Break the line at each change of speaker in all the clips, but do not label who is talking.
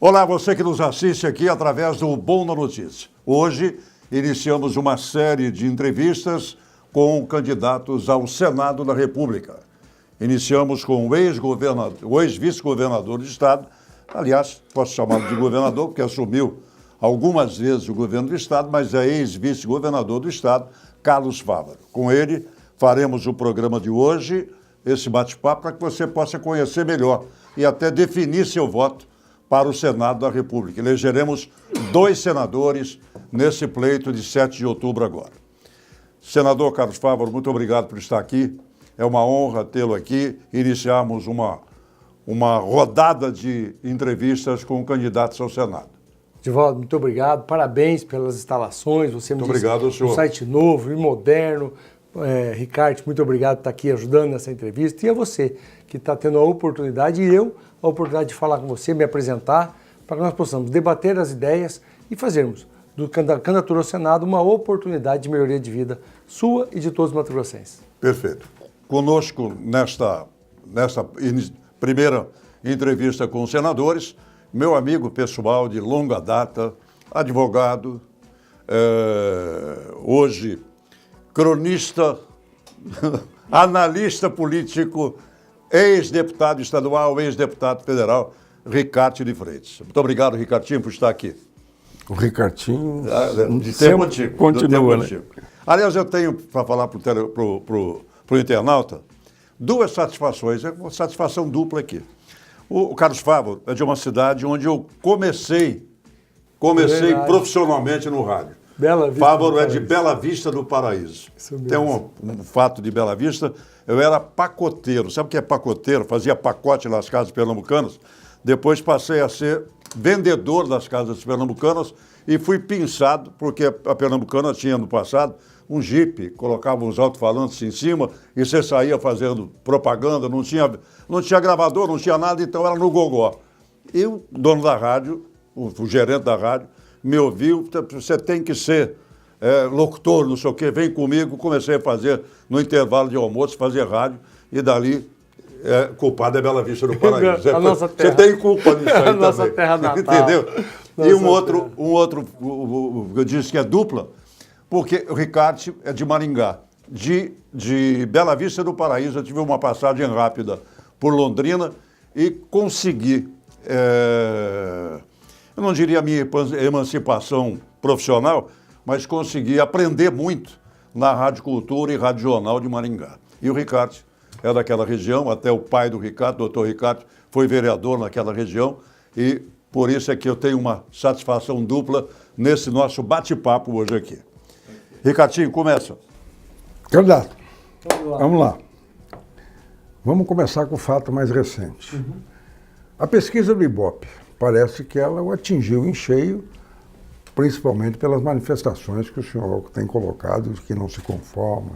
Olá, você que nos assiste aqui através do Bom na Notícia. Hoje iniciamos uma série de entrevistas com candidatos ao Senado da República. Iniciamos com o ex-vice-governador do Estado, aliás, posso chamá-lo de governador porque assumiu algumas vezes o governo do Estado, mas é ex-vice-governador do Estado, Carlos Fávaro. Com ele faremos o programa de hoje, esse bate-papo, para que você possa conhecer melhor e até definir seu voto para o Senado da República. Elegeremos 2 senadores nesse pleito de 7 de outubro agora. Senador Carlos Fávaro, muito obrigado por estar aqui. É uma honra tê-lo aqui. Iniciarmos uma rodada de entrevistas com candidatos ao Senado.
Divaldo, muito obrigado. Parabéns pelas instalações. Você me disse um site novo e moderno. Ricardo, muito obrigado por estar aqui ajudando nessa entrevista. E a você, que está tendo a oportunidade, e eu, a oportunidade de falar com você, me apresentar, para que nós possamos debater as ideias e fazermos da candidatura ao Senado uma oportunidade de melhoria de vida sua e de todos os mato-grossenses.
Perfeito. Conosco, nesta primeira entrevista com os senadores, meu amigo pessoal de longa data, advogado, hoje cronista, analista político, ex-deputado estadual, ex-deputado federal, Ricardo de Freitas. Muito obrigado, Ricardinho, por estar aqui.
O Ricardinho
continua, né? Aliás, eu tenho para falar para o internauta 2 satisfações, uma satisfação dupla aqui. O Carlos Fávaro é de uma cidade onde eu comecei profissionalmente no rádio. Fávaro é de Bela Vista do Paraíso. Tem um fato de Bela Vista, eu era pacoteiro. Sabe o que é pacoteiro? Fazia pacote nas casas pernambucanas. Depois passei a ser vendedor das casas pernambucanas e fui pinçado, porque a Pernambucana tinha no passado um jipe, colocava uns alto-falantes em cima e você saía fazendo propaganda, não tinha gravador, não tinha nada, então era no gogó. E o dono da rádio, o gerente da rádio, me ouviu, você tem que ser locutor, não sei o quê, vem comigo. Comecei a fazer, no intervalo de almoço, fazer rádio, e dali, culpado é Bela Vista do Paraíso. Você tem culpa nisso aí
nossa
também.
Terra natal.
Entendeu? E um outro, eu disse que é dupla, porque o Ricardo é de Maringá. De Bela Vista do Paraíso, eu tive uma passagem rápida por Londrina e consegui... eu não diria a minha emancipação profissional, mas consegui aprender muito na Rádio Cultura e Rádio Jornal de Maringá. E o Ricardo é daquela região, até o pai do Ricardo, o doutor Ricardo, foi vereador naquela região, e por isso é que eu tenho uma satisfação dupla nesse nosso bate-papo hoje aqui. Ricardinho, começa.
Candidato, vamos lá. Vamos começar com o fato mais recente. A pesquisa do Ibope, parece que ela o atingiu em cheio, principalmente pelas manifestações que o senhor tem colocado, que não se conforma,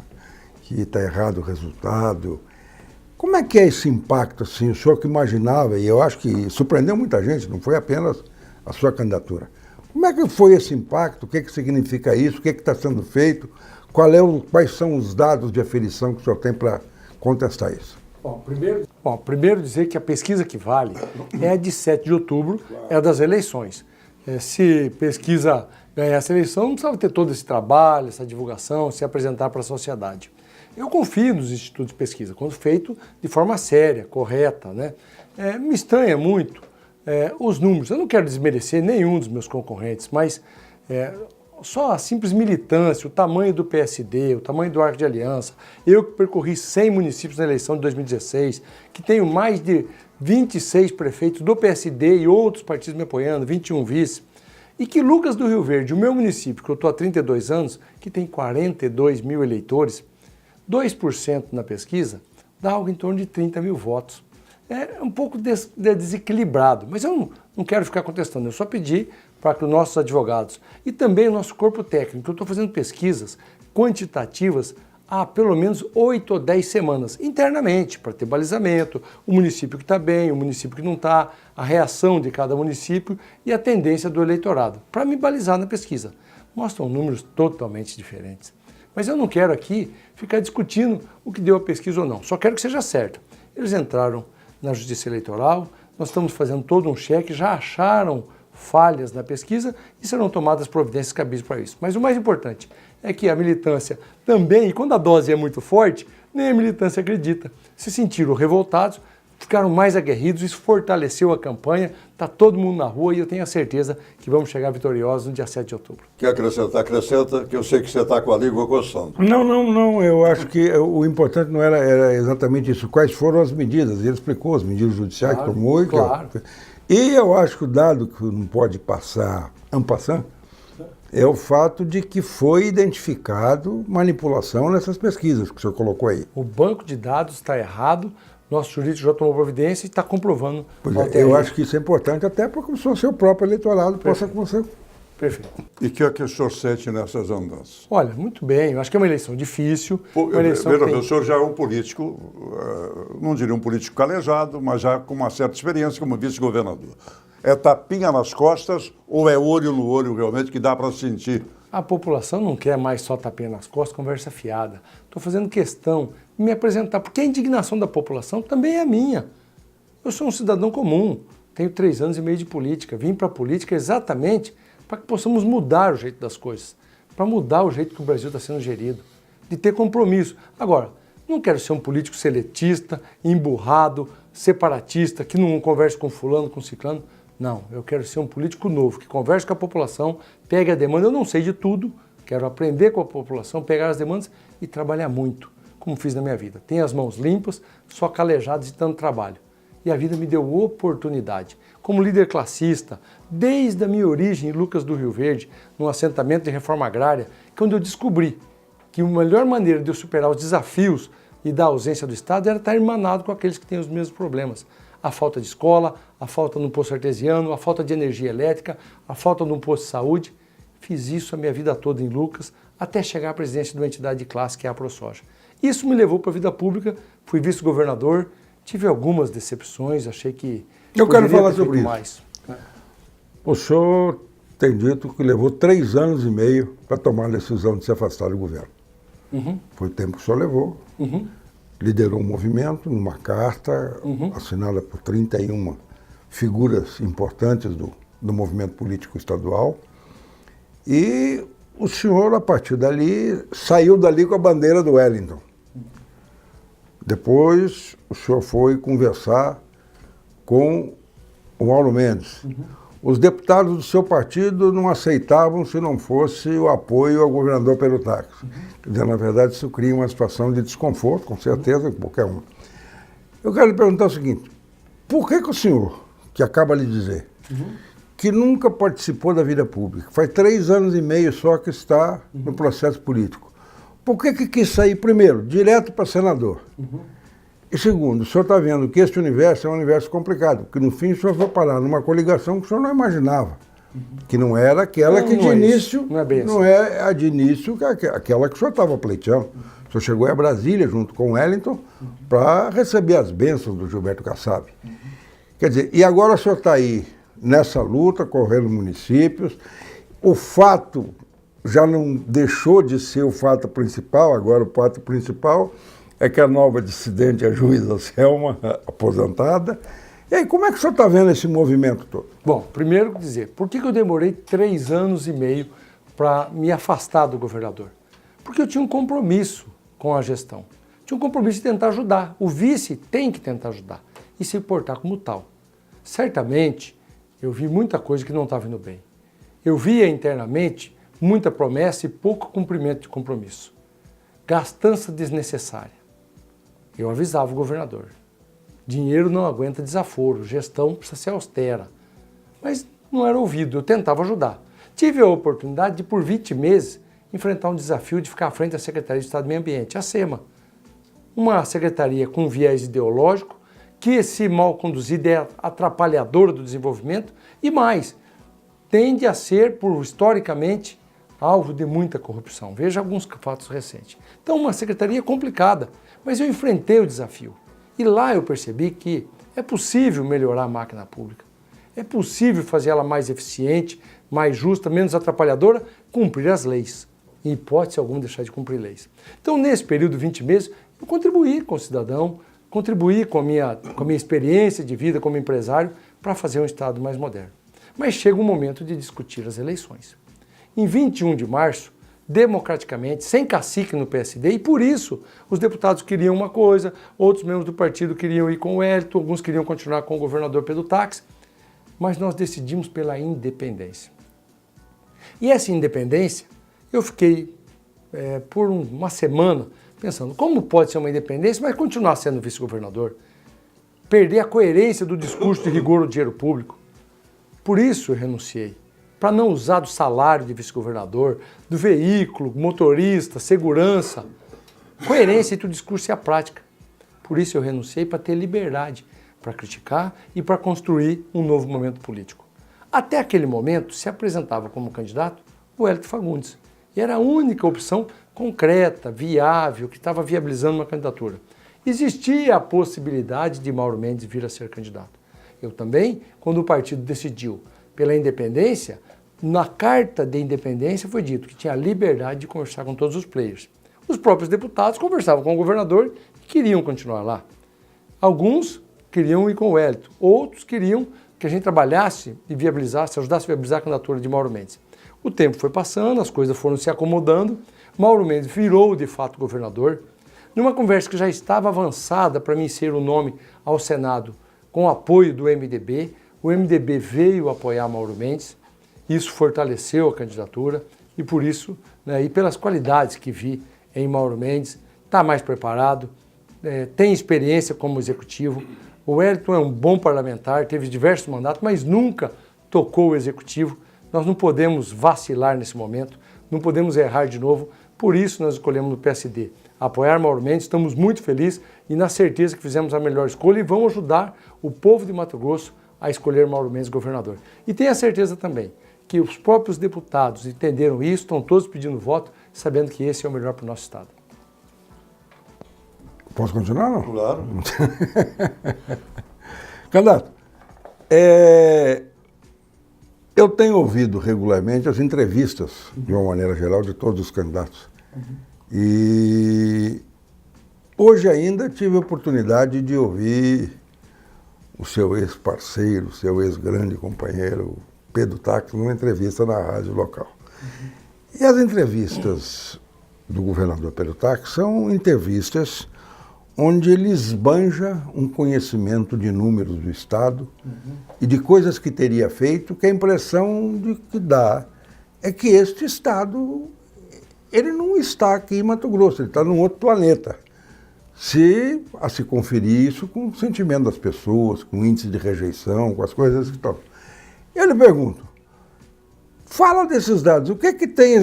que está errado o resultado. Como é que é esse impacto, assim, o senhor que imaginava, e eu acho que surpreendeu muita gente, não foi apenas a sua candidatura. Como é que foi esse impacto? O que significa isso? O que está sendo feito? Quais são os dados de aferição que o senhor tem para contestar isso?
Primeiro dizer que a pesquisa que vale é a de 7 de outubro, é a das eleições. Se pesquisa ganhar essa eleição, não precisava ter todo esse trabalho, essa divulgação, se apresentar para a sociedade. Eu confio nos institutos de pesquisa, quando feito de forma séria, correta, né? Me estranha muito os números. Eu não quero desmerecer nenhum dos meus concorrentes, mas só a simples militância, o tamanho do PSD, o tamanho do Arco de Aliança, eu que percorri 100 municípios na eleição de 2016, que tenho mais de 26 prefeitos do PSD e outros partidos me apoiando, 21 vice, e que Lucas do Rio Verde, o meu município, que eu estou há 32 anos, que tem 42 mil eleitores, 2% na pesquisa, dá algo em torno de 30 mil votos. É um pouco desequilibrado, mas eu não quero ficar contestando, eu só pedi para que os nossos advogados e também o nosso corpo técnico, eu estou fazendo pesquisas quantitativas há pelo menos 8 ou 10 semanas, internamente, para ter balizamento, o município que está bem, o município que não está, a reação de cada município e a tendência do eleitorado, para me balizar na pesquisa. Mostram números totalmente diferentes. Mas eu não quero aqui ficar discutindo o que deu a pesquisa ou não, só quero que seja certo. Eles entraram na Justiça Eleitoral, nós estamos fazendo todo um cheque, já acharam falhas na pesquisa e serão tomadas providências cabíveis para isso. Mas o mais importante é que a militância também, e quando a dose é muito forte, nem a militância acredita. Se sentiram revoltados, ficaram mais aguerridos, isso fortaleceu a campanha, está todo mundo na rua e eu tenho a certeza que vamos chegar vitoriosos no dia 7 de outubro.
Quer acrescentar? Acrescenta, que eu sei que você está com a língua coçando.
Não, eu acho que o importante não era exatamente isso. Quais foram as medidas? Ele explicou as medidas judiciais que tomou.
Claro.
E eu acho que o dado que não pode passar en passant é o fato de que foi identificado manipulação nessas pesquisas que o senhor colocou aí.
O banco de dados está errado, nosso jurídico já tomou providência e está comprovando.
Eu acho que isso é importante até para que o seu próprio eleitorado possa você.
Perfeito.
E que é que o senhor sente nessas andanças?
Olha, muito bem, eu acho que é uma eleição difícil. Uma eleição
O senhor já é um político, não diria um político calejado, mas já com uma certa experiência como vice-governador. É tapinha nas costas ou é olho no olho realmente que dá para sentir?
A população não quer mais só tapinha nas costas, conversa fiada. Estou fazendo questão de me apresentar, porque a indignação da população também é minha. Eu sou um cidadão comum, tenho 3 anos e meio de política, vim para a política exatamente para que possamos mudar o jeito das coisas, para mudar o jeito que o Brasil está sendo gerido, de ter compromisso. Agora, não quero ser um político seletista, emburrado, separatista, que não converse com fulano, com ciclano. Não, eu quero ser um político novo, que converse com a população, pegue a demanda. Eu não sei de tudo, quero aprender com a população, pegar as demandas e trabalhar muito, como fiz na minha vida. Tenho as mãos limpas, só calejado de tanto trabalho. E a vida me deu oportunidade. Como líder classista, desde a minha origem em Lucas do Rio Verde, num assentamento de reforma agrária, quando eu descobri que a melhor maneira de eu superar os desafios e da ausência do Estado era estar irmanado com aqueles que têm os mesmos problemas. A falta de escola, a falta de um posto artesiano, a falta de energia elétrica, a falta de um posto de saúde. Fiz isso a minha vida toda em Lucas, até chegar à presidência de uma entidade de classe, que é a ProSoja. Isso me levou para a vida pública, fui vice-governador, tive algumas decepções, achei que
eu quero falar sobre isso.
Mais.
O senhor tem dito que levou 3 anos e meio para tomar a decisão de se afastar do governo. Foi o tempo que o senhor levou. Liderou um movimento numa carta assinada por 31 figuras importantes do movimento político estadual. E o senhor, a partir dali, saiu dali com a bandeira do Wellington. Depois, o senhor foi conversar com o Mauro Mendes. Os deputados do seu partido não aceitavam se não fosse o apoio ao governador Pedro Taques. Quer dizer, na verdade, isso cria uma situação de desconforto, com certeza, com qualquer um. Eu quero lhe perguntar o seguinte, por que o senhor, que acaba de dizer, que nunca participou da vida pública, faz 3 anos e meio só que está no processo político, por que quis sair, primeiro, direto para senador? E segundo, o senhor está vendo que este universo é um universo complicado, porque no fim o senhor foi parar numa coligação que o senhor não imaginava, que não era aquela que de início, não é a de início, aquela que o senhor estava pleiteando. O senhor chegou a Brasília junto com o Wellington para receber as bênçãos do Gilberto Kassab. Quer dizer, e agora o senhor está aí nessa luta, correndo municípios, o fato já não deixou de ser o fato principal, agora o fato principal é que a nova dissidente, a juíza Selma, aposentada. E aí, como é que o senhor está vendo esse movimento todo?
Bom, primeiro dizer, por que eu demorei 3 anos e meio para me afastar do governador? Porque eu tinha um compromisso com a gestão. Tinha um compromisso de tentar ajudar. O vice tem que tentar ajudar e se portar como tal. Certamente, eu vi muita coisa que não estava indo bem. Eu via internamente muita promessa e pouco cumprimento de compromisso. Gastança desnecessária. Eu avisava o governador. Dinheiro não aguenta desaforo, gestão precisa ser austera. Mas não era ouvido, eu tentava ajudar. Tive a oportunidade de, por 20 meses, enfrentar um desafio de ficar à frente da Secretaria de Estado do Meio Ambiente, a SEMA. Uma secretaria com viés ideológico, que, se mal conduzida, é atrapalhadora do desenvolvimento e mais, tende a ser, historicamente, alvo de muita corrupção. Veja alguns fatos recentes. Então, uma secretaria complicada, mas eu enfrentei o desafio. E lá eu percebi que é possível melhorar a máquina pública. É possível fazer ela mais eficiente, mais justa, menos atrapalhadora, cumprir as leis. Em hipótese alguma, deixar de cumprir leis. Então, nesse período de 20 meses, eu contribuí com o cidadão, contribuir com a minha experiência de vida como empresário para fazer um Estado mais moderno. Mas chega o momento de discutir as eleições. Em 21 de março, democraticamente, sem cacique no PSD, e por isso os deputados queriam uma coisa, outros membros do partido queriam ir com o Wellington, alguns queriam continuar com o governador Pedro Táxi, mas nós decidimos pela independência. E essa independência, eu fiquei por uma semana pensando, como pode ser uma independência, mas continuar sendo vice-governador? Perder a coerência do discurso de rigor ao dinheiro público. Por isso eu renunciei. Para não usar do salário de vice-governador, do veículo, motorista, segurança. Coerência entre o discurso e a prática. Por isso eu renunciei para ter liberdade para criticar e para construir um novo momento político. Até aquele momento se apresentava como candidato o Wellington Fagundes. E era a única opção concreta, viável, que estava viabilizando uma candidatura. Existia a possibilidade de Mauro Mendes vir a ser candidato. Eu também, quando o partido decidiu pela independência, na carta de independência foi dito que tinha a liberdade de conversar com todos os players. Os próprios deputados conversavam com o governador e queriam continuar lá. Alguns queriam ir com o Wellington, outros queriam que a gente trabalhasse e viabilizasse, ajudasse a viabilizar a candidatura de Mauro Mendes. O tempo foi passando, as coisas foram se acomodando, Mauro Mendes virou de fato governador. Numa conversa que já estava avançada para mim ser o nome ao Senado com o apoio do MDB, o MDB veio apoiar Mauro Mendes, isso fortaleceu a candidatura e por isso, e pelas qualidades que vi em Mauro Mendes, está mais preparado, tem experiência como executivo. O Wellington é um bom parlamentar, teve diversos mandatos, mas nunca tocou o executivo. Nós não podemos vacilar nesse momento, não podemos errar de novo, por isso nós escolhemos no PSD apoiar Mauro Mendes, estamos muito felizes e na certeza que fizemos a melhor escolha e vamos ajudar o povo de Mato Grosso a escolher Mauro Mendes governador. E tenha certeza também que os próprios deputados entenderam isso, estão todos pedindo voto, sabendo que esse é o melhor para o nosso Estado.
Posso continuar, não?
Claro.
Candidato, eu tenho ouvido regularmente as entrevistas, de uma maneira geral, de todos os candidatos. E hoje ainda tive a oportunidade de ouvir o seu ex-parceiro, o seu ex-grande companheiro, Pedro Táxi, numa entrevista na rádio local. E as entrevistas do governador Pedro Táxi são entrevistas onde ele esbanja um conhecimento de números do Estado e de coisas que teria feito, que a impressão de que dá é que este Estado, ele não está aqui em Mato Grosso, ele está num outro planeta. A se conferir isso com o sentimento das pessoas, com o índice de rejeição, com as coisas que estão. Eu lhe pergunto, fala desses dados, o que é que tem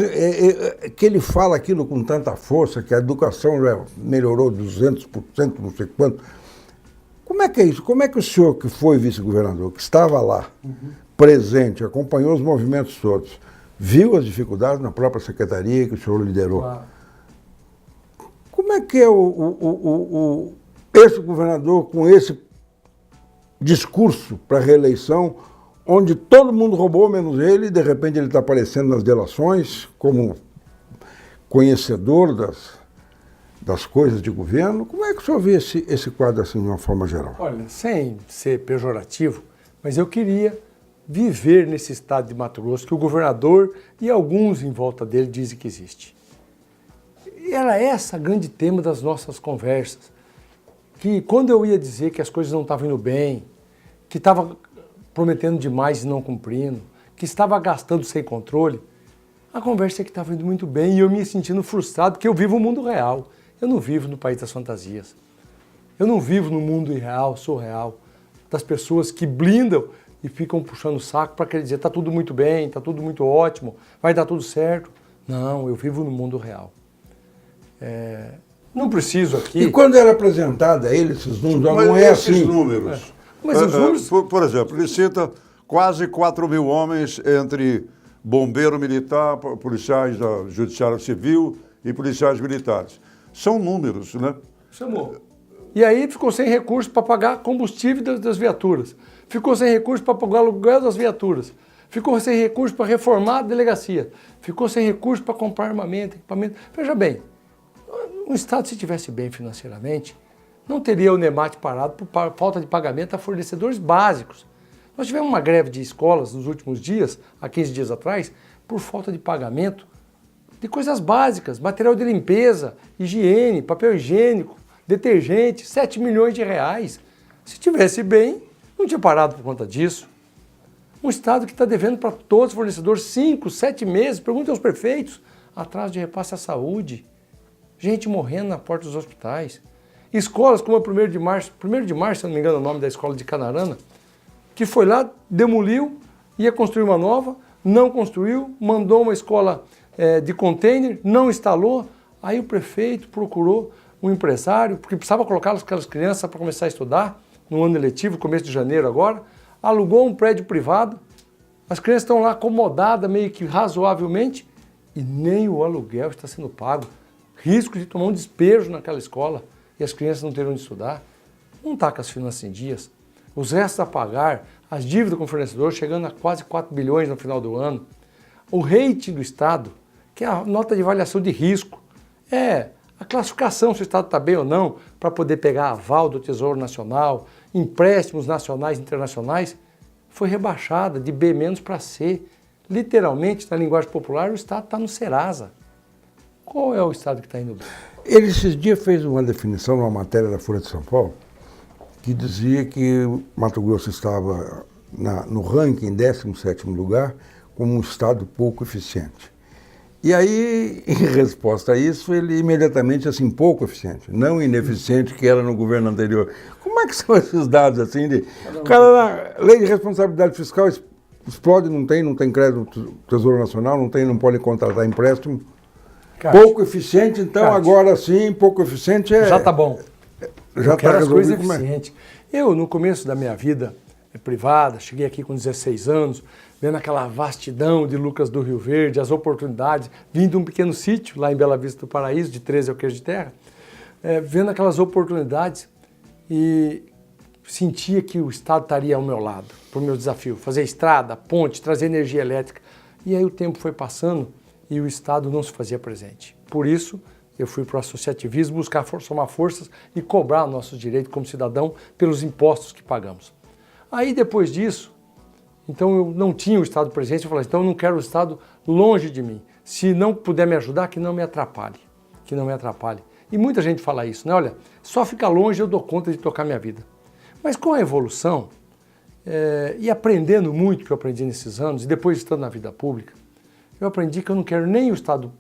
que ele fala aquilo com tanta força, que a educação já melhorou 200%, não sei quanto. Como é que é isso? Como é que o senhor, que foi vice-governador, que estava lá, presente, acompanhou os movimentos todos, viu as dificuldades na própria secretaria que o senhor liderou? Claro. Como é que é esse governador com esse discurso para a reeleição, onde todo mundo roubou menos ele, e de repente ele está aparecendo nas delações como conhecedor das coisas de governo? Como é que o senhor vê esse quadro assim de uma forma geral?
Olha, sem ser pejorativo, mas eu queria viver nesse estado de Mato Grosso que o governador e alguns em volta dele dizem que existe. E era esse o grande tema das nossas conversas, que quando eu ia dizer que as coisas não estavam indo bem, que estava prometendo demais e não cumprindo, que estava gastando sem controle, a conversa é que estava indo muito bem e eu me sentindo frustrado porque eu vivo o mundo real. Eu não vivo no país das fantasias. Eu não vivo no mundo irreal, surreal, das pessoas que blindam e ficam puxando o saco para querer dizer está tudo muito bem, está tudo muito ótimo, vai dar tudo certo. Não, eu vivo no mundo real. Não preciso aqui...
E quando era apresentado a ele esses números,
mas
não é
esses
assim.
Números.
Mas os números...
Por exemplo, ele cita quase 4 mil homens entre bombeiro militar, policiais da Judiciária Civil e policiais militares. São números, né?
Chamou. E aí ficou sem recurso para pagar combustível das viaturas. Ficou sem recurso para pagar o aluguel das viaturas. Ficou sem recurso para reformar a delegacia. Ficou sem recurso para comprar armamento, equipamento. Veja bem, um Estado, se estivesse bem financeiramente, não teria o NEMAT parado por falta de pagamento a fornecedores básicos. Nós tivemos uma greve de escolas nos últimos dias, há 15 dias atrás, por falta de pagamento de coisas básicas, material de limpeza, higiene, papel higiênico, detergente, 7 milhões de reais. Se tivesse bem, não tinha parado por conta disso. Um Estado que está devendo para todos os fornecedores 5, 7 meses, pergunte aos prefeitos, atraso de repasse à saúde, gente morrendo na porta dos hospitais. Escolas como a 1º de março, se não me engano é o nome da escola de Canarana, que foi lá, demoliu, ia construir uma nova, não construiu, mandou uma escola de container, não instalou, aí o prefeito procurou um empresário, porque precisava colocar aquelas crianças para começar a estudar, no ano letivo, começo de janeiro agora, alugou um prédio privado, as crianças estão lá acomodadas meio que razoavelmente e nem o aluguel está sendo pago. Risco de tomar um despejo naquela escola e as crianças não terem onde estudar. Não está com as finanças em dias. Os restos a pagar, as dívidas com o fornecedor chegando a quase 4 bilhões no final do ano. O rating do Estado, que é a nota de avaliação de risco, é a classificação se o Estado está bem ou não, para poder pegar aval do Tesouro Nacional, empréstimos nacionais e internacionais, foi rebaixada de B- para C. Literalmente, na linguagem popular, o Estado está no Serasa. Qual é o Estado que está indo bem?
Ele esses dias fez uma definição numa matéria da Folha de São Paulo que dizia que Mato Grosso estava no ranking em 17º lugar como um Estado pouco eficiente. E aí, em resposta a isso, ele imediatamente, assim, pouco eficiente, não ineficiente, que era no governo anterior. Como é que são esses dados, assim, de... Cara, a lei de responsabilidade fiscal explode, não tem crédito do Tesouro Nacional, não pode contratar empréstimo.
Cássio,
Pouco eficiente, então
Cássio,
agora sim, pouco eficiente é...
já está bom.
Já
quero
está
as coisas
resolvido.
eficientes. Eu, no começo da minha vida privada, cheguei aqui com 16 anos, vendo aquela vastidão de Lucas do Rio Verde, as oportunidades, vindo de um pequeno sítio lá em Bela Vista do Paraíso, de 13 alqueires de terra, vendo aquelas oportunidades e sentia que o Estado estaria ao meu lado, para o meu desafio, fazer estrada, ponte, trazer energia elétrica. E aí o tempo foi passando e o Estado não se fazia presente. Por isso, eu fui para o associativismo buscar somar forças e cobrar nossos direitos como cidadão pelos impostos que pagamos. Aí, depois disso, então eu não tinha o Estado presente, eu falei, então eu não quero o Estado longe de mim. Se não puder me ajudar, que não me atrapalhe, que não me atrapalhe. E muita gente fala isso, né? Olha, só fica longe eu dou conta de tocar minha vida. Mas com a evolução, e aprendendo muito que eu aprendi nesses anos, e depois estando na vida pública, eu aprendi que eu não quero nem o Estado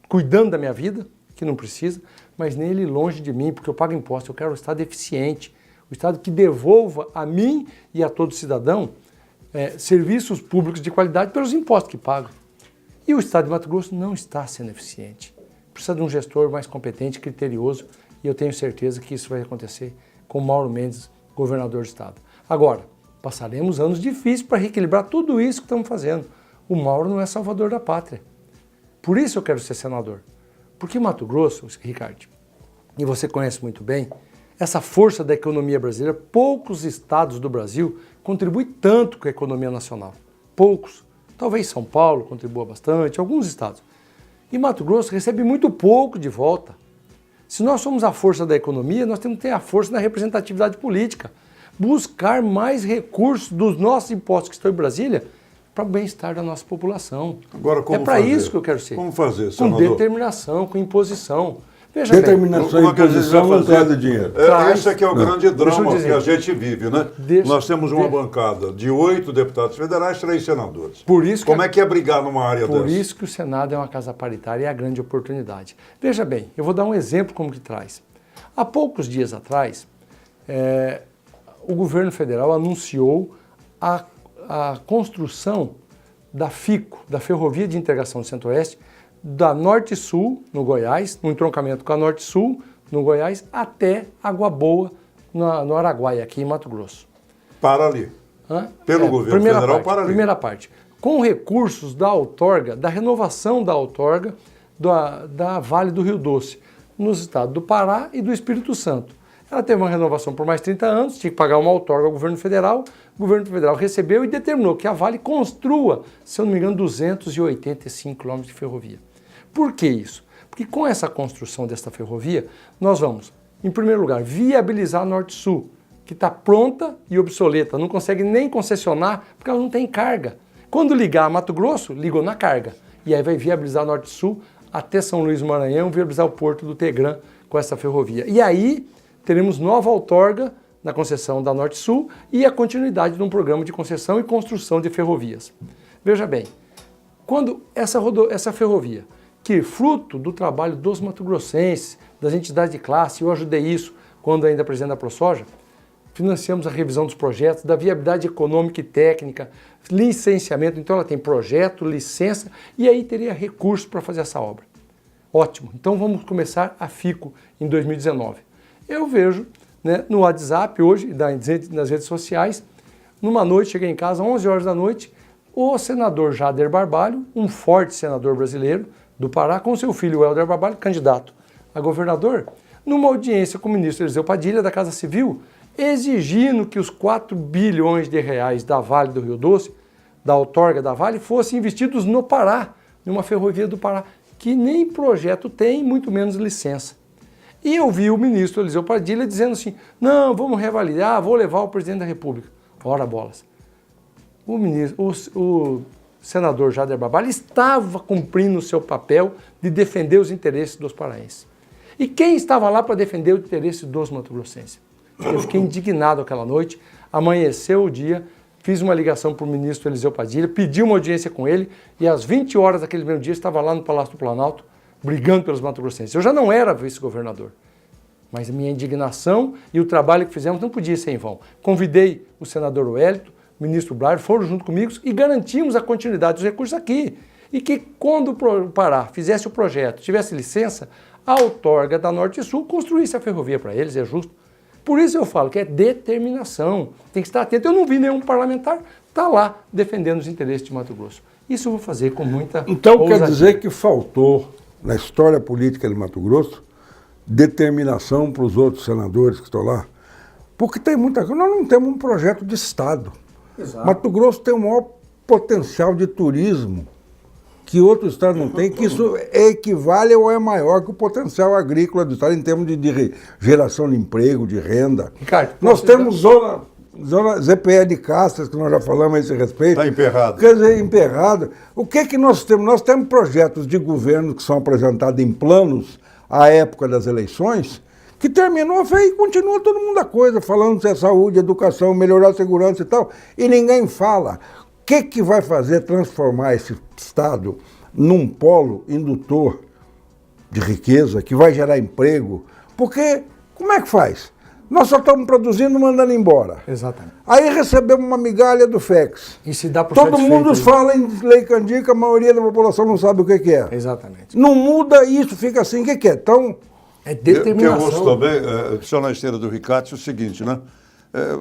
cuidando da minha vida, que não precisa, mas nem ele longe de mim, porque eu pago imposto, eu quero um Estado eficiente, um Estado que devolva a mim e a todo cidadão serviços públicos de qualidade pelos impostos que paga. E o Estado de Mato Grosso não está sendo eficiente. Precisa de um gestor mais competente, criterioso, e eu tenho certeza que isso vai acontecer com Mauro Mendes, governador do Estado. Agora, passaremos anos difíceis para reequilibrar tudo isso que estamos fazendo. O Mauro não é salvador da pátria. Por isso eu quero ser senador. Porque Mato Grosso, Ricardo, e você conhece muito bem, essa força da economia brasileira, poucos estados do Brasil contribuem tanto com a economia nacional. Poucos. Talvez São Paulo contribua bastante, alguns estados. E Mato Grosso recebe muito pouco de volta. Se nós somos a força da economia, nós temos que ter a força da representatividade política. Buscar mais recursos dos nossos impostos que estão em Brasília para o bem-estar da nossa população.
Agora, como
é para
fazer?
isso que eu quero ser.
Como fazer,
com
senador?
determinação, com imposição. Veja
Determinação
bem,
e imposição não traz o dinheiro.
Esse aqui é o grande drama que a gente vive, né?
Deixa-
Nós temos uma bancada de 8 deputados federais, 3 senadores.
Por isso que
Como é que é brigar numa área
Por
dessa?
isso que o Senado é uma casa paritária e é a grande oportunidade. Veja bem, eu vou dar um exemplo como que traz. Há poucos dias atrás, o governo federal anunciou a construção da FICO, da Ferrovia de Integração do Centro-Oeste, da Norte-Sul, no Goiás, no entroncamento com a Norte-Sul, no Goiás, até Água Boa, no Araguaia, aqui em Mato Grosso.
Para ali.
Hã?
Pelo governo federal, para ali.
Primeira parte. Com recursos da outorga, da renovação da outorga da Vale do Rio Doce, nos estados do Pará e do Espírito Santo. Ela teve uma renovação por mais 30 anos, tinha que pagar uma outorga ao governo federal. O governo federal recebeu e determinou que a Vale construa, se eu não me engano, 285 quilômetros de ferrovia. Por que isso? Porque com essa construção desta ferrovia, nós vamos Em primeiro lugar, viabilizar a Norte-Sul, que está pronta e obsoleta, não consegue nem concessionar porque ela não tem carga. Quando ligar a Mato Grosso, ligou na carga. E aí vai viabilizar a Norte-Sul até São Luís do Maranhão, viabilizar o porto do Tegrã com essa ferrovia. E aí teremos nova outorga na concessão da Norte-Sul e a continuidade de um programa de concessão e construção de ferrovias. Veja bem, quando essa ferrovia, que é fruto do trabalho dos mato-grossenses, das entidades de classe, eu ajudei isso quando ainda presidente da ProSoja, financiamos a revisão dos projetos, da viabilidade econômica e técnica, licenciamento, então ela tem projeto, licença, e aí teria recursos para fazer essa obra. Ótimo, então vamos começar a FICO em 2019. Eu vejo, né, no WhatsApp hoje, nas redes sociais, numa noite, cheguei em casa, 11 horas da noite, o senador Jader Barbalho, um forte senador brasileiro do Pará, com seu filho Helder Barbalho, candidato a governador, numa audiência com o ministro Eliseu Padilha da Casa Civil, exigindo que os 4 bilhões de reais da Vale do Rio Doce, da outorga da Vale, fossem investidos no Pará, numa ferrovia do Pará, que nem projeto tem, muito menos licença. E eu vi o ministro Eliseu Padilha dizendo assim, não, vamos revalidar, vou levar o presidente da República. Ora bolas. O senador Jader Barbalho estava cumprindo o seu papel de defender os interesses dos paraenses. E quem estava lá para defender o interesse dos mato-grossenses? Eu fiquei indignado aquela noite, amanheceu o dia, fiz uma ligação para o ministro Eliseu Padilha, pedi uma audiência com ele e às 20 horas daquele mesmo dia estava lá no Palácio do Planalto, brigando pelos mato-grossenses. Eu já não era vice-governador, mas a minha indignação e o trabalho que fizemos não podia ser em vão. Convidei o senador Wellington, o ministro Blair, foram junto comigo e garantimos a continuidade dos recursos aqui. E que quando o Pará fizesse o projeto, tivesse licença, a outorga da Norte e Sul construísse a ferrovia para eles, é justo. Por isso eu falo que é determinação, tem que estar atento. Eu não vi nenhum parlamentar estar lá defendendo os interesses de Mato Grosso. Isso eu vou fazer com muita
Então
ousadia.
quer dizer que faltou, na história política de Mato Grosso, determinação para os outros senadores que estão lá? Porque tem muita coisa. Nós não temos um projeto de Estado.
Exato.
Mato Grosso tem o maior potencial de turismo que outro estado não tem, que isso equivale ou é maior que o potencial agrícola do estado em termos de geração de emprego, de renda.
Ricardo,
nós temos zona ZPE de Castras, que nós já falamos a esse respeito.
Está emperrado.
Quer dizer, emperrado. O que é que nós temos? Nós temos projetos de governo que são apresentados em planos à época das eleições, que terminou e continua todo mundo a coisa, falando se é saúde, educação, melhorar a segurança e tal, e ninguém fala. O que vai fazer transformar esse estado num polo indutor de riqueza, que vai gerar emprego? Porque, como é que faz? Nós só estamos produzindo e mandando embora.
Exatamente.
Aí recebemos uma migalha do FEX.
E se dá por
Todo
satisfeito
mundo
aí.
fala em Lei Candica, a maioria da população não sabe o que é.
Exatamente.
Não muda isso, fica assim, o que é? Então,
É
O que eu
determinação.
ouço também, só na esteira do Ricardo, é o seguinte, né?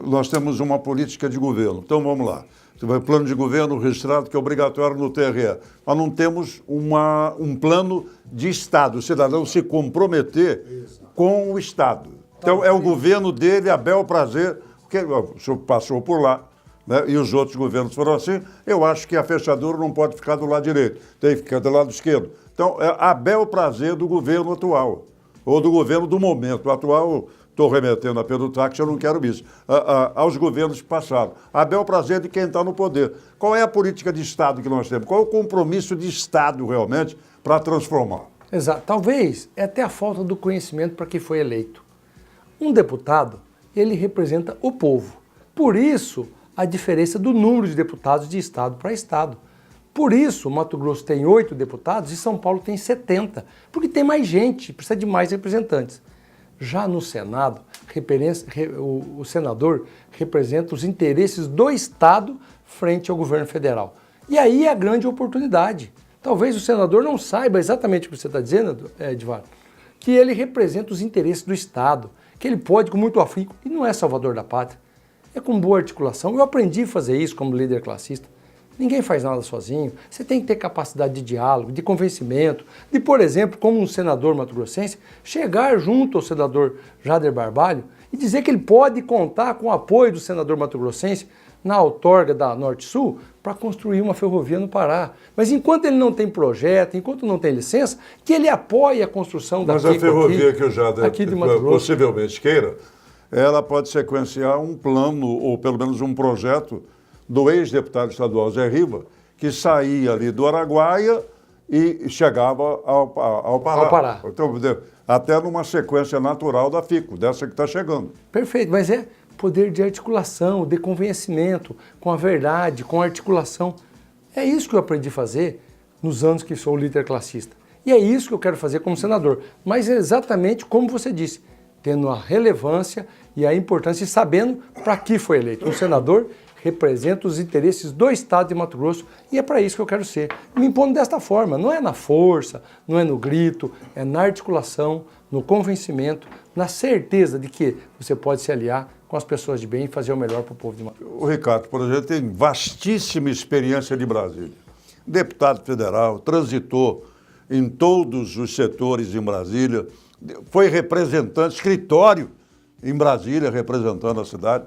Nós temos uma política de governo. Então, vamos lá. Você vai plano de governo registrado, que é obrigatório no TRE. Nós não temos um plano de Estado, o cidadão se comprometer com o Estado. Então, é o governo dele, a bel prazer, porque o senhor passou por lá, né? E os outros governos foram assim. Eu acho que a fechadura não pode ficar do lado direito, tem que ficar do lado esquerdo. Então, é a bel prazer do governo atual, ou do governo do momento. O atual, estou remetendo a Pedro Táxi, eu não quero isso, aos governos que passaram. A bel prazer de quem está no poder. Qual é a política de Estado que nós temos? Qual é o compromisso de Estado, realmente, para transformar?
Exato. Talvez é até a falta do conhecimento para quem foi eleito. Um deputado, ele representa o povo. Por isso, a diferença do número de deputados de estado para estado. Por isso, Mato Grosso tem 8 deputados e São Paulo tem 70, porque tem mais gente, precisa de mais representantes. Já no Senado, o senador representa os interesses do Estado frente ao governo federal. E aí é a grande oportunidade. Talvez o senador não saiba exatamente o que você está dizendo, Edvar, que ele representa os interesses do Estado, que ele pode, com muito afinco, e não é salvador da pátria, é com boa articulação. Eu aprendi a fazer isso como líder classista. Ninguém faz nada sozinho. Você tem que ter capacidade de diálogo, de convencimento, de, por exemplo, como um senador mato-grossense, chegar junto ao senador Jader Barbalho e dizer que ele pode contar com o apoio do senador mato-grossense na outorga da Norte-Sul para construir uma ferrovia no Pará. Mas enquanto ele não tem projeto, enquanto não tem licença, que ele apoie a construção da
Mas a ferrovia que eu já
aqui de Mato Grosso.
possivelmente queira, ela pode sequenciar um plano, ou pelo menos um projeto, do ex-deputado estadual Zé Riva, que saía ali do Araguaia e chegava ao Pará.
Ao Pará.
Então, até numa sequência natural da FICO, dessa que está chegando.
Perfeito, mas é poder de articulação, de convencimento, com a verdade, com a articulação. É isso que eu aprendi a fazer nos anos que sou líder classista. E é isso que eu quero fazer como senador. Mas é exatamente como você disse, tendo a relevância e a importância e sabendo para que foi eleito. Um senador representa os interesses do Estado de Mato Grosso e é para isso que eu quero ser. Me impondo desta forma, não é na força, não é no grito, é na articulação, no convencimento, na certeza de que você pode se aliar com as pessoas de bem e fazer o melhor para o povo de Mato Grosso.
O Ricardo, por exemplo, tem vastíssima experiência de Brasília. Deputado federal, transitou em todos os setores em Brasília, foi representante, escritório em Brasília, representando a cidade.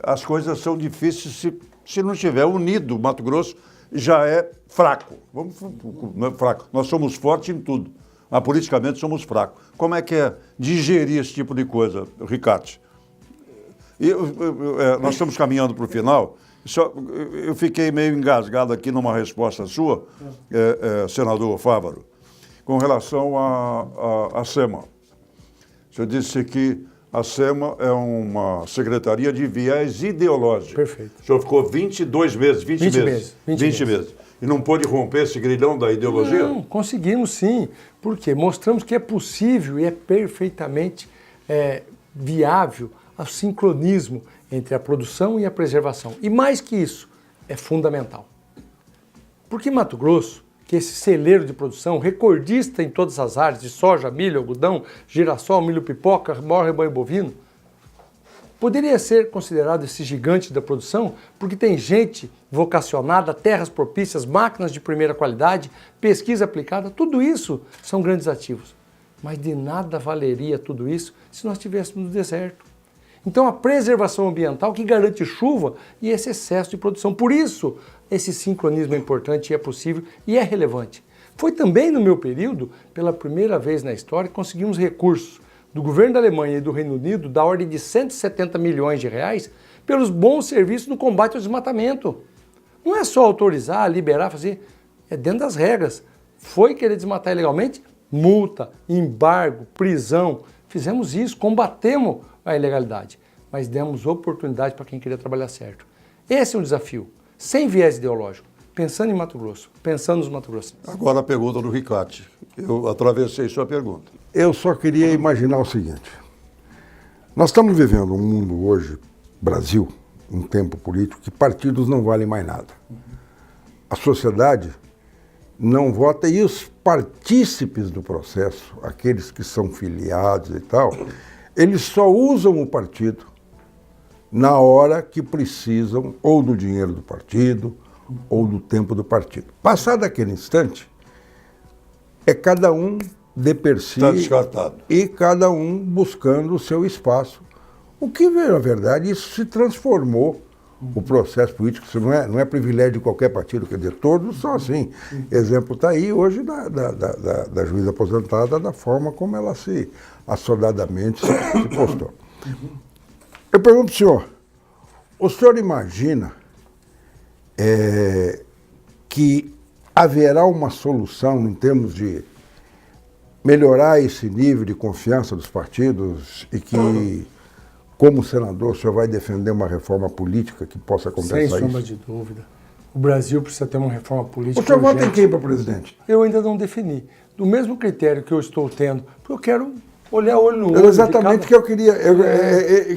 As coisas são difíceis se não estiver unido. O Mato Grosso já é fraco. Não é fraco. Nós somos fortes em tudo, mas politicamente somos fracos. Como é que é digerir esse tipo de coisa, Ricardo? Nós estamos caminhando para o final. Eu fiquei meio engasgado aqui numa resposta sua, senador Fávaro, com relação à SEMA. O senhor disse que a SEMA é uma secretaria de viés ideológico.
Perfeito.
O senhor ficou 22 meses, 20 meses. 20 meses. E não pôde romper esse grilhão da ideologia?
Não, conseguimos sim. Por quê? Mostramos que é possível e é perfeitamente viável o sincronismo entre a produção e a preservação. E mais que isso, é fundamental. Porque Mato Grosso, que esse celeiro de produção, recordista em todas as áreas, de soja, milho, algodão, girassol, milho pipoca, maior rebanho bovino, poderia ser considerado esse gigante da produção porque tem gente vocacionada, terras propícias, máquinas de primeira qualidade, pesquisa aplicada, tudo isso são grandes ativos. Mas de nada valeria tudo isso se nós estivéssemos no deserto. Então a preservação ambiental que garante chuva e esse excesso de produção. Por isso, esse sincronismo é importante e é possível e é relevante. Foi também no meu período, pela primeira vez na história, que conseguimos recursos do governo da Alemanha e do Reino Unido da ordem de 170 milhões de reais pelos bons serviços no combate ao desmatamento. Não é só autorizar, liberar, fazer, é dentro das regras. Foi querer desmatar ilegalmente? Multa, embargo, prisão. Fizemos isso, combatemos a ilegalidade, mas demos oportunidade para quem queria trabalhar certo. Esse é um desafio, sem viés ideológico, pensando em Mato Grosso, pensando nos Mato Grossenses.
Agora a pergunta do Ricardo. Eu atravessei sua pergunta.
Eu só queria imaginar o seguinte. Nós estamos vivendo um mundo hoje, Brasil, um tempo político, que partidos não valem mais nada. A sociedade não vota e os partícipes do processo, aqueles que são filiados e tal, eles só usam o partido na hora que precisam ou do dinheiro do partido ou do tempo do partido. Passado aquele instante, é cada um de per si
Está descartado.
E cada um buscando o seu espaço. O que, na verdade, isso se transformou. O processo político, isso não é privilégio de qualquer partido, quer dizer, todos são assim. Exemplo está aí hoje da juíza aposentada, da forma como ela se assodadamente se postou. Eu pergunto para o senhor imagina que haverá uma solução em termos de melhorar esse nível de confiança dos partidos e que, como senador, o senhor vai defender uma reforma política que possa compensar isso?
Sem sombra de dúvida. O Brasil precisa ter uma reforma política.
O senhor vota em
urgente.
quem para presidente?
Eu ainda não defini. Do mesmo critério que eu estou tendo, porque eu quero olhar olho no olho.
Exatamente o que eu queria,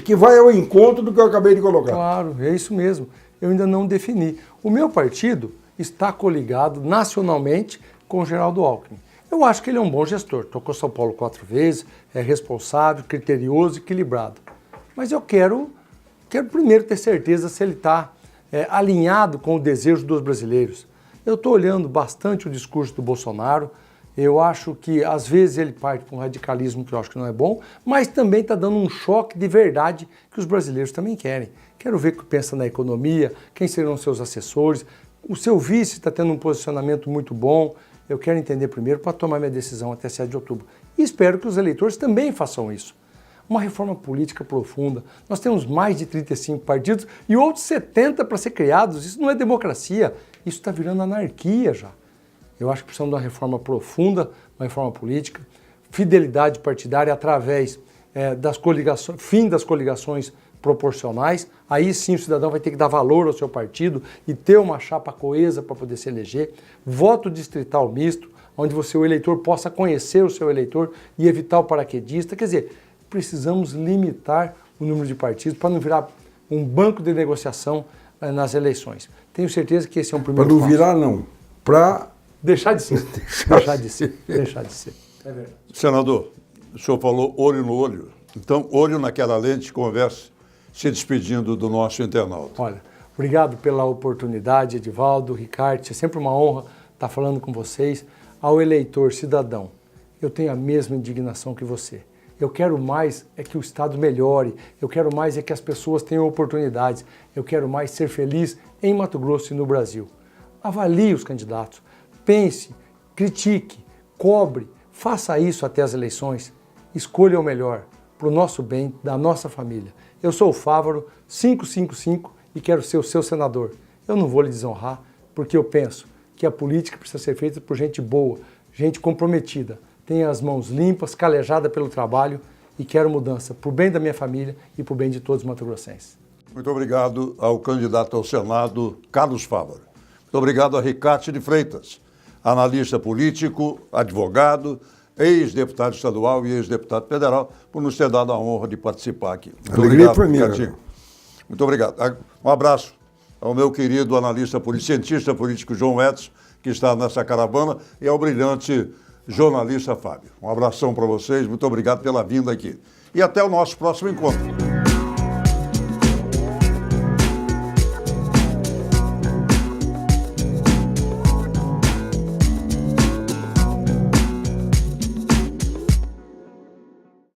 que vai ao encontro do que eu acabei de colocar.
Claro, é isso mesmo. Eu ainda não defini. O meu partido está coligado nacionalmente com o Geraldo Alckmin. Eu acho que ele é um bom gestor. Tocou São Paulo 4 vezes, é responsável, criterioso, equilibrado. Mas eu quero primeiro ter certeza se ele está alinhado com o desejo dos brasileiros. Eu estou olhando bastante o discurso do Bolsonaro. Eu acho que, às vezes, ele parte para um radicalismo que eu acho que não é bom, mas também está dando um choque de verdade que os brasileiros também querem. Quero ver o que pensa na economia, quem serão seus assessores, O seu vice está tendo um posicionamento muito bom. Eu quero entender primeiro para tomar minha decisão até 7 de outubro. E espero que os eleitores também façam isso. Uma reforma política profunda. Nós temos mais de 35 partidos e outros 70 para ser criados. Isso não é democracia, isso está virando anarquia já. Eu acho que precisamos de uma reforma profunda, uma reforma política, fidelidade partidária através das coligações, fim das coligações proporcionais. Aí sim o cidadão vai ter que dar valor ao seu partido e ter uma chapa coesa para poder se eleger. Voto distrital misto, onde o eleitor possa conhecer o seu eleitor e evitar o paraquedista. Quer dizer, precisamos limitar o número de partidos para não virar um banco de negociação nas eleições. Tenho certeza que esse é um primeiro passo.
Para não virar, não. Para
deixar de ser. Deixar de ser. Deixar de ser. É verdade.
Senador, o senhor falou olho no olho. Então, olho naquela lente, converse, se despedindo do nosso internauta.
Olha, obrigado pela oportunidade, Edivaldo, Ricardo. É sempre uma honra estar falando com vocês. Ao eleitor, cidadão, eu tenho a mesma indignação que você. Eu quero mais é que o Estado melhore, eu quero mais é que as pessoas tenham oportunidades, eu quero mais ser feliz em Mato Grosso e no Brasil. Avalie os candidatos, pense, critique, cobre, faça isso até as eleições, escolha o melhor para o nosso bem, da nossa família. Eu sou o Fávaro, 555 e quero ser o seu senador. Eu não vou lhe desonrar porque eu penso que a política precisa ser feita por gente boa, gente comprometida. Tenho as mãos limpas, calejada pelo trabalho e quero mudança para o bem da minha família e para o bem de todos os mato-grossenses.
Muito obrigado ao candidato ao Senado, Carlos Fávaro. Muito obrigado a Ricardo de Freitas, analista político, advogado, ex-deputado estadual e ex-deputado federal, por nos ter dado a honra de participar aqui. Muito obrigado, Ricardinho. Muito obrigado. Um abraço ao meu querido analista cientista político João Edson, que está nessa caravana, e ao brilhante jornalista Fábio. Um abração para vocês, muito obrigado pela vinda aqui. E até o nosso próximo encontro.